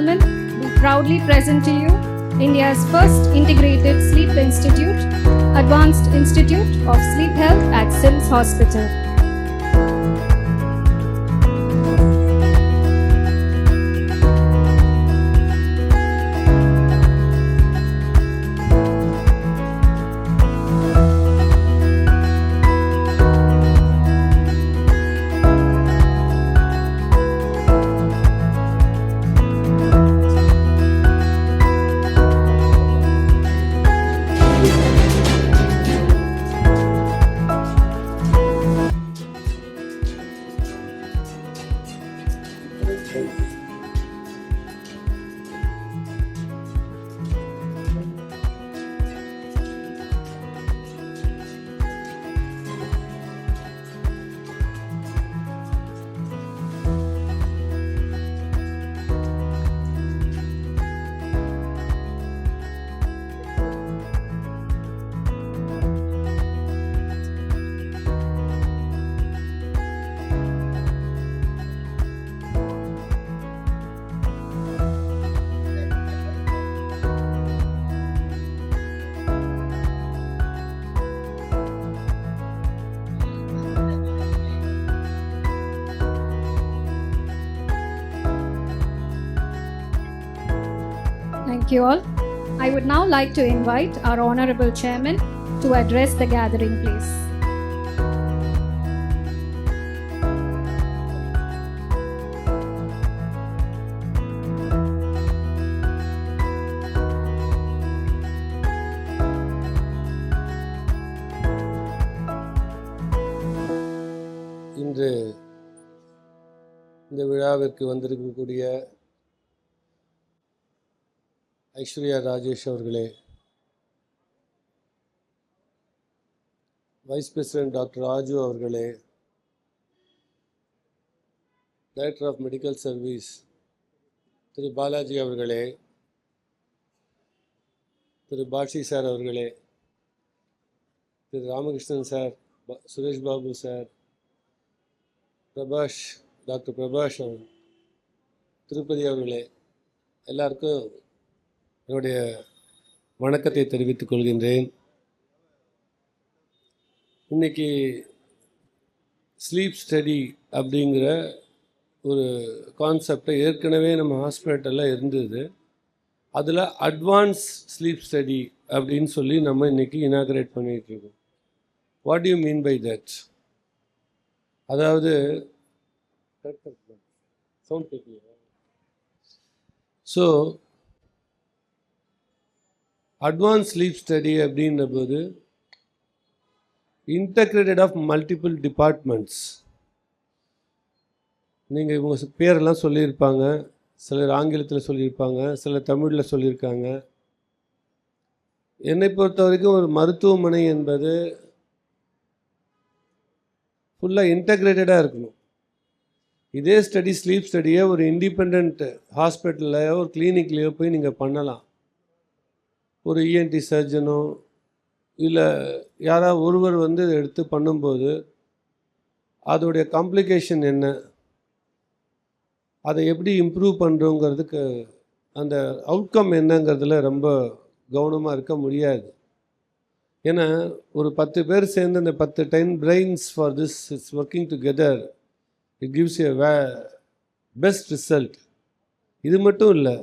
gentlemen, we proudly present to you India's first integrated sleep institute, Advanced Institute of Sleep Health at SIMS Hospital. Thank you all. I would now like to invite our Honorable Chairman to address the gathering, please. இன்று இந்த விழாவிற்கு வந்திருக்கக்கூடிய ஐஸ்வர்யா ராஜேஷ் அவர்களே, vice president doctor Raju அவர்களே, director of medical service Thiru Balaji அவர்களே, Thiru Bashi sir அவர்களே, Thiru Ramakrishnan sir, Suresh Babu sir, doctor Prabhash Tirupati அவர்களே, எல்லாருக்கும் என்னுடைய வணக்கத்தை தெரிவித்துக் கொள்கின்றேன். இன்றைக்கி ஸ்லீப் ஸ்டடி அப்படிங்கிற ஒரு கான்செப்டை ஏற்கனவே நம்ம ஹாஸ்பிட்டலில் இருந்தது. அதில் அட்வான்ஸ் ஸ்லீப் ஸ்டடி அப்படின்னு சொல்லி நம்ம இன்றைக்கி இனாக்ரேட் பண்ணிகிட்ருக்கோம். What do you mean by that? அதாவது சவுண்ட் கேட்கலையா? ஸோ அட்வான்ஸ் ஸ்லீப் ஸ்டடி அப்படின்ற போது இன்டகிரேட்டட் ஆஃப் மல்டிபிள் டிபார்ட்மெண்ட்ஸ். நீங்கள் இவங்க பேரெல்லாம் சொல்லியிருப்பாங்க, சிலர் ஆங்கிலத்தில் சொல்லியிருப்பாங்க, சிலர் தமிழில் சொல்லியிருக்காங்க. என்னை பொறுத்த வரைக்கும் ஒரு மருத்துவமனை என்பது ஃபுல்லாக இன்டகிரேட்டடாக இருக்கணும். இதே ஸ்டடி ஸ்லீப் ஸ்டடியை ஒரு இண்டிபெண்ட் ஹாஸ்பிட்டல்லையோ ஒரு கிளினிக்லேயோ போய் நீங்கள் பண்ணலாம். ஒரு இஎன்டி சர்ஜனோ இல்லை யாராவது ஒருவர் வந்து எடுத்து பண்ணும்போது அதோடைய காம்ப்ளிகேஷன் என்ன, அதை எப்படி இம்ப்ரூவ் பண்ணுறோங்கிறதுக்கு அந்த அவுட்கம் என்னங்கிறதுல ரொம்ப கவனமாக இருக்க முடியாது. ஏன்னா ஒரு 10 பேர் சேர்ந்து அந்த 10 brains for this it's working together, it gives a best result. இது மட்டும் இல்லை,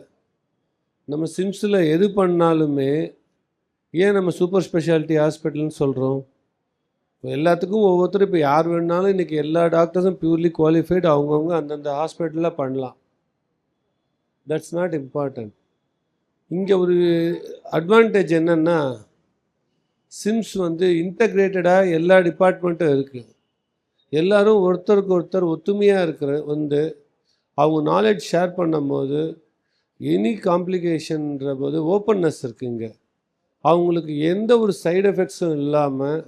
நம்ம சிம்ஸில் எது பண்ணாலுமே ஏன் நம்ம சூப்பர் ஸ்பெஷாலிட்டி ஹாஸ்பிட்டல்னு சொல்கிறோம்? இப்போ எல்லாத்துக்கும் ஒவ்வொருத்தரும் இப்போ யார் வேணுனாலும் இன்றைக்கி எல்லா டாக்டர்ஸும் பியூர்லி குவாலிஃபைடு, அவங்கவுங்க அந்தந்த ஹாஸ்பிட்டலில் பண்ணலாம். That's not important. இங்கே ஒரு அட்வான்டேஜ் என்னென்னா, சிம்ஸ் வந்து இன்டகிரேட்டடாக எல்லா டிபார்ட்மெண்ட்டும் இருக்குது. எல்லோரும் ஒருத்தருக்கு ஒருத்தர் ஒத்துமையாக இருக்கிற அவங்க நாலேஜ் ஷேர் பண்ணும்போது எனி காம்ப்ளிகேஷன்ற போது ஓப்பன்னஸ் இருக்குங்க. அவங்களுக்கு எந்த ஒரு சைடு எஃபெக்ட்ஸும் இல்லாமல்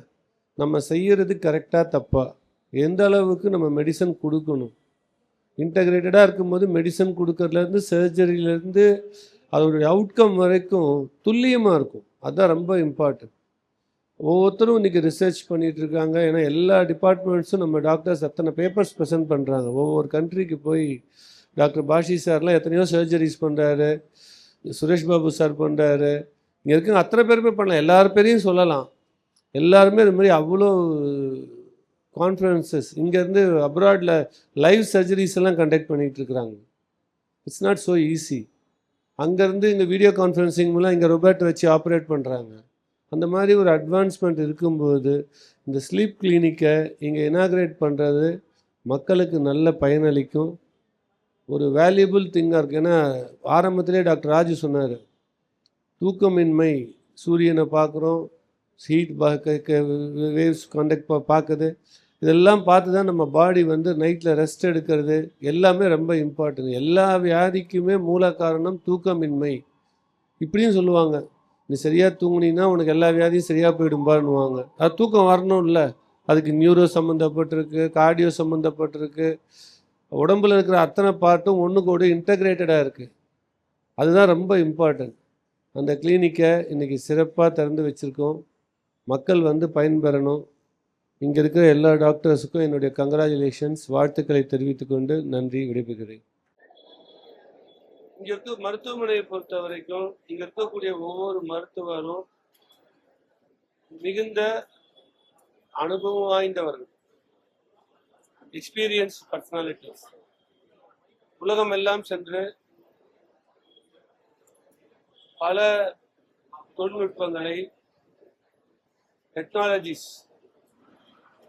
நம்ம செய்கிறது கரெக்டாக தப்பாக, எந்த அளவுக்கு நம்ம மெடிசன் கொடுக்கணும், இன்டகிரேட்டடாக இருக்கும்போது மெடிசன் கொடுக்கறதுலேருந்து சர்ஜரியிலேருந்து அதோடைய அவுட்கம் வரைக்கும் துல்லியமாக இருக்கும். அதுதான் ரொம்ப இம்பார்ட்டன்ட். ஒவ்வொருத்தரும் இன்றைக்கி ரிசர்ச் பண்ணிகிட்ருக்காங்க. ஏன்னா எல்லா டிபார்ட்மெண்ட்ஸும் நம்ம டாக்டர்ஸ் அத்தனை பேப்பர்ஸ் ப்ரெசென்ட் பண்ணுறாங்க. ஒவ்வொரு கண்ட்ரிக்கு போய் டாக்டர் பாஷி சார்லாம் எத்தனையோ சர்ஜரிஸ் பண்ணுறாரு, சுரேஷ் பாபு சார் பண்ணுறாரு, இங்கே இருக்க அத்தனை பேருமே பண்ணலாம், எல்லார் பேரையும் சொல்லலாம். எல்லாருமே இது மாதிரி அவ்வளோ கான்ஃபரன்சஸ் இங்கேருந்து அப்ராடில் லைவ் சர்ஜரிஸ் எல்லாம் கண்டக்ட் பண்ணிகிட்டு இருக்கிறாங்க. It's not so easy. அங்கேருந்து இங்கே வீடியோ கான்ஃபரன்சிங் மூலம் இங்கே ரொபோட் வச்சு ஆப்ரேட் பண்ணுறாங்க. அந்த மாதிரி ஒரு அட்வான்ஸ்மெண்ட் இருக்கும்போது இந்த ஸ்லீப் கிளினிக்கை இங்கே இனாக்ரேட் பண்ணுறது மக்களுக்கு நல்ல பயனளிக்கும், ஒரு வேல்யூபிள் திங்காக இருக்குது. ஏன்னா ஆரம்பத்திலே டாக்டர் ராஜு சொன்னார், தூக்கமின்மை, சூரியனை பார்க்குறோம், ஹீட் வேவ்ஸ் கான்டக்ட் பார்க்குது, இதெல்லாம் பார்த்து தான் நம்ம பாடி வந்து நைட்டில் ரெஸ்ட் எடுக்கிறது எல்லாமே ரொம்ப இம்பார்ட்டன்ட். எல்லா வியாதிக்குமே மூல காரணம் தூக்கமின்மை. இப்படியும் சொல்லுவாங்க, நீ சரியாக தூங்குனீன்னா உனக்கு எல்லா வியாதியும் சரியாக போயிடும்பான்னுவாங்க. அது தூக்கம் வரணும் இல்லை, அதுக்கு நியூரோ சம்மந்தப்பட்டிருக்கு, கார்டியோ சம்மந்தப்பட்டிருக்கு, உடம்புல இருக்கிற அத்தனை பார்ட்டும் ஒன்றுக்கு ஒரு இன்டகிரேட்டடாக இருக்குது. அதுதான் ரொம்ப இம்பார்ட்டன்ட். அந்த கிளினிக்கை இன்றைக்கி சிறப்பாக திறந்து வச்சுருக்கோம். மக்கள் வந்து பயன்பெறணும். இங்கே இருக்கிற எல்லா டாக்டர்ஸுக்கும் என்னுடைய கங்க்ராச்சுலேஷன்ஸ், வாழ்த்துக்களை தெரிவித்துக்கொண்டு நன்றி, விடைபெறுகிறேன். இங்கே இருக்க மருத்துவமனையை பொறுத்த வரைக்கும் இங்கே இருக்கக்கூடிய ஒவ்வொரு மருத்துவரும் மிகுந்த அனுபவம் வாய்ந்தவர்கள், எக்ஸ்பீரியன்ஸ் பர்சனாலிட்டிஸ். உலகம் எல்லாம் சென்று பல தொழில்நுட்பங்களை, டெக்னாலஜிஸ்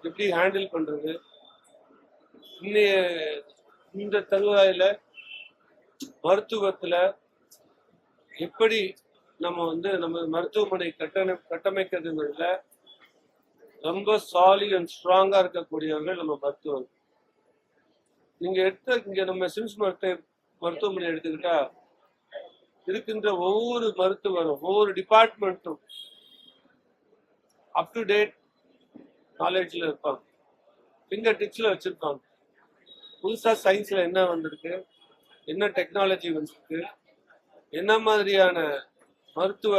எப்படி ஹேண்டில் பண்ணுறது, இன்னைய இந்த தருவாயில் மருத்துவத்தில் எப்படி நம்ம வந்து நம்ம மருத்துவமனை கட்டமைக்கிறதுல ரொம்ப சாலிட் அண்ட் ஸ்ட்ராங்காக இருக்கக்கூடியவர்கள் நம்ம மருத்துவர்கள். இங்கே நம்ம சிம்ஸ் மருத்துவமனை எடுத்துக்கிட்டா இருக்கின்ற ஒவ்வொரு மருத்துவரும், ஒவ்வொரு டிபார்ட்மெண்ட்டும் அப் டு டேட் நாலேஜில் இருப்பாங்க, ஃபிங்கர் டிப்ஸில் வச்சுருப்பாங்க. புதுசாக சயின்ஸில் என்ன வந்திருக்கு, என்ன டெக்னாலஜி வந்திருக்கு, என்ன மாதிரியான மருத்துவ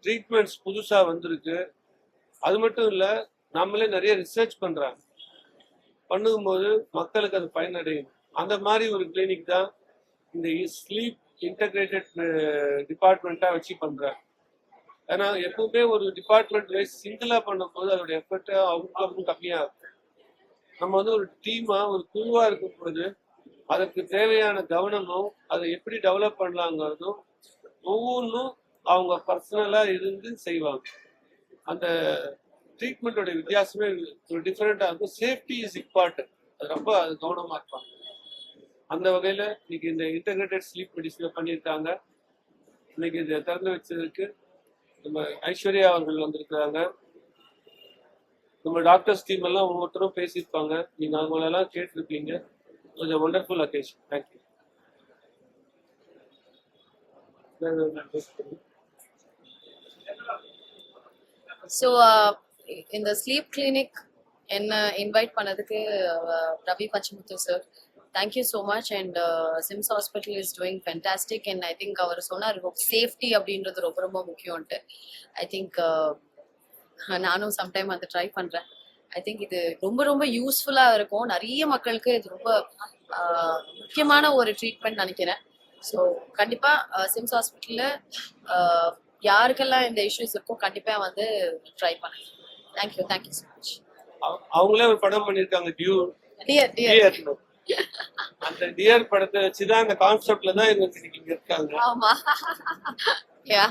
ட்ரீட்மெண்ட்ஸ் புதுசாக வந்திருக்கு. அது மட்டும் இல்லை, நம்மளே நிறைய ரிசர்ச் பண்ணுறாங்க. பண்ணும்போது மக்களுக்கு அது பயனடையும். அந்த மாதிரி ஒரு கிளினிக் தான் இந்த ஸ்லீப் இன்டகிரேட்டட் டிபார்ட்மெண்ட்டாக வச்சு பண்ணுறாங்க. ஏன்னா எப்பவுமே ஒரு டிபார்ட்மெண்ட் வைஸ் சிங்கிளாக பண்ணும்போது அதோட எஃபெக்ட் அவுட்கமும் கம்மியாக இருக்கும். நம்ம வந்து ஒரு டீமாக, ஒரு குழுவாக இருக்கும்போது அதற்கு தேவையான கவனமும் அதை எப்படி டெவலப் பண்ணலாங்கிறதும் ஒவ்வொன்றும் அவங்க பர்சனலாக இருந்து செய்வாங்க. அந்த ட்ரீட்மெண்ட்டோட வித்தியாசமே ஒரு டிஃப்ரெண்ட்டாக இருக்கும். சேஃப்டி இஸ் இம்பார்ட்டன்ட், அது ரொம்ப அது கவனமாக இருப்பாங்க. அந்த வகையில் இன்னைக்கு இந்த இன்டகிரேட்டட் ஸ்லீப் மெடிசனை பண்ணியிருக்காங்க. இன்னைக்கு இதை திறந்து வச்சதுக்கு நம்ம ஐஸ்வர்யா அவர்கள் வந்திருக்கிறாங்க. நம்ம டாக்டர்ஸ் டீம் எல்லாம் ஒவ்வொருத்தரும் பேசியிருப்பாங்க, நீங்கள் அவங்களெல்லாம் கேட்டிருப்பீங்க. It was a wonderful occasion. Thank you. So, in the sleep clinic, invite பண்ணதுக்கு Ravi Pachamuthu sir, thank you so much. And Sims Hospital is doing fantastic. And I think our சொன்னார் safety அப்படின்றது ரொம்ப ரொம்ப முக்கியம்ட்டு. I think நானும் sometime அதை try பண்ணுறேன். I think இது ரொம்ப ரொம்ப யூஸ்ஃபுல்லாக இருக்கும். நிறைய மக்களுக்கு இது ரொம்ப முக்கியமான ஒரு ட்ரீட்மெண்ட் நினைக்கிறேன். ஸோ கண்டிப்பாக சிம்ஸ் ஹாஸ்பிட்டலில் யாருக்கெல்லாம் இந்த இஷ்யூஸ் இருக்கோ கண்டிப்பாக வந்து ட்ரை பண்ணுங்க. Thank you so much. அவங்களே ஒரு படம் பண்ணியிருக்காங்க, டியர். அந்த டியர் படத்தை வச்சுதான் அந்த கான்செப்ட்ல தான் இங்க இருக்காங்க. ஆமா, யா